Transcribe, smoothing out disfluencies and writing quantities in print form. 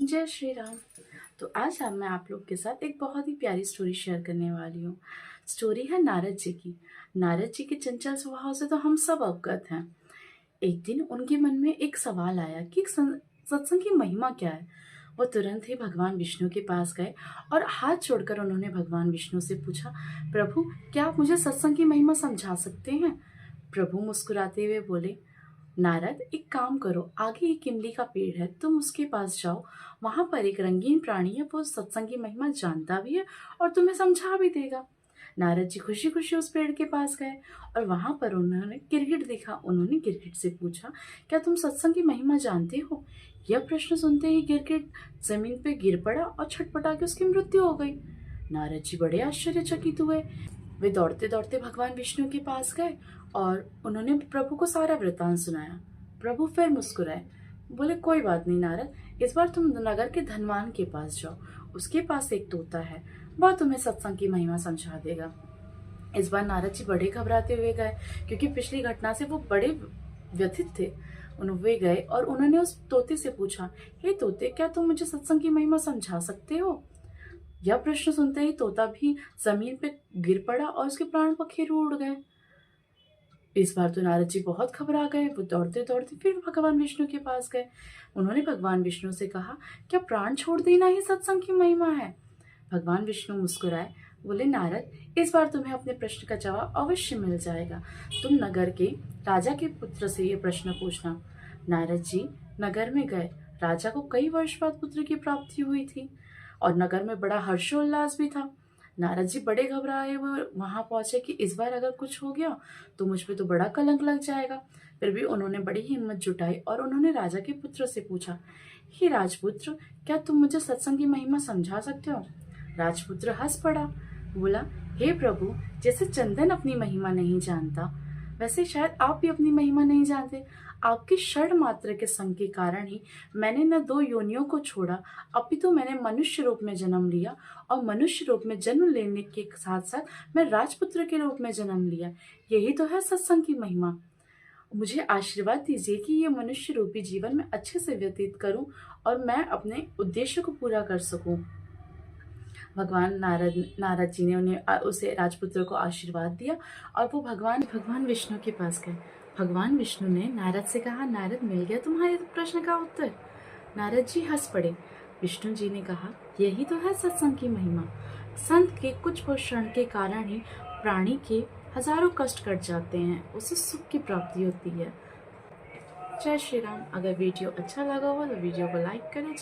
जय श्री राम। तो आज मैं आप लोग के साथ एक बहुत ही प्यारी स्टोरी शेयर करने वाली हूँ। स्टोरी है नारद जी की। नारद जी के चंचल स्वभाव से तो हम सब अवगत हैं। एक दिन उनके मन में एक सवाल आया कि सत्संग की महिमा क्या है। वो तुरंत ही भगवान विष्णु के पास गए और हाथ जोड़कर उन्होंने भगवान विष्णु से पूछा, प्रभु क्या आप मुझे सत्संग की महिमा समझा सकते हैं। प्रभु मुस्कुराते हुए बोले, नारद एक काम करो, आगे एक इमली का पेड़ है, तुम उसके पास जाओ। वहां पर एक रंगीन प्राणी है, वो सत्संग की महिमा जानता भी है और तुम्हें समझा भी देगा। नारद जी खुशी खुशी उस पेड़ के पास गए और वहां पर उन्होंने गिरगिट देखा। उन्होंने गिरगिट से पूछा, क्या तुम सत्संग की महिमा जानते हो। यह प्रश्न सुनते ही गिरगिट जमीन पे गिर पड़ा और छटपटा के उसकी मृत्यु हो गई। नारद जी बड़े आश्चर्यचकित हुए। वे दौड़ते दौड़ते भगवान विष्णु के पास गए और उन्होंने प्रभु को सारा वृतांत सुनाया। प्रभु फिर मुस्कुराए, बोले कोई बात नहीं नारद, इस बार तुम नगर के धनवान के पास जाओ। उसके पास एक तोता है, वह तुम्हें सत्संग की महिमा समझा देगा। इस बार नारद जी बड़े घबराते हुए गए, क्योंकि पिछली घटना से वो बड़े व्यथित थे। वे गए और उन्होंने उस तोते से पूछा, हे तोते क्या तुम मुझे सत्संग की महिमा समझा सकते हो। यह प्रश्न सुनते ही तोता भी जमीन पे गिर पड़ा और उसके प्राण पखेरु उड़ गए। इस बार तो नारद जी बहुत घबरा गए। वो दौड़ते दौड़ते फिर भगवान विष्णु के पास गए। उन्होंने भगवान विष्णु से कहा, क्या प्राण छोड़ देना ही सत्संग की महिमा है। भगवान विष्णु मुस्कुराए, बोले नारद इस बार तुम्हें अपने प्रश्न का जवाब अवश्य मिल जाएगा। तुम नगर के राजा के पुत्र से ये प्रश्न पूछना। नारद जी नगर में गए। राजा को कई वर्ष बाद पुत्र की प्राप्ति हुई थी और नगर में बड़ा हर्षोल्लास भी था। नारद जी बड़े घबराए, वो वहां पहुंचे कि इस बार अगर कुछ हो गया तो मुझ पे तो बड़ा कलंक लग जाएगा। फिर भी उन्होंने बड़ी हिम्मत जुटाई और उन्होंने राजा के पुत्र से पूछा, हे राजपुत्र क्या तुम मुझे सत्संग की महिमा समझा सकते हो। राजपुत्र हंस पड़ा, बोला, हे प्रभु जैसे चंदन अपनी महिमा नहीं जानता, वैसे शायद आप भी अपनी महिमा नहीं जानते। आपके षड मात्र के संग के कारण ही मैंने न दो योनियों को छोड़ा, अपितु मैंने मनुष्य रूप में जन्म लिया और मनुष्य रूप में जन्म लेने के साथ साथ मैं राजपुत्र के रूप में जन्म लिया। यही तो है सत्संग की महिमा। मुझे आशीर्वाद दीजिए कि ये मनुष्य रूपी जीवन में अच्छे से व्यतीत करूं और मैं अपने उद्देश्य को पूरा कर सकूं। भगवान नारद जी ने उसे राजपुत्र को आशीर्वाद दिया और वो भगवान विष्णु के पास गए। भगवान विष्णु ने नारद से कहा, नारद मिल गया तुम्हारे प्रश्न का उत्तर। नारद जी हंस पड़े। विष्णु जी ने कहा, यही तो है सत्संग की महिमा। संत के कुछ क्षण के कारण ही प्राणी के हजारों कष्ट कट जाते हैं, उसे सुख की प्राप्ति होती है। जय श्री राम। अगर वीडियो अच्छा लगा हो तो वीडियो को लाइक करें।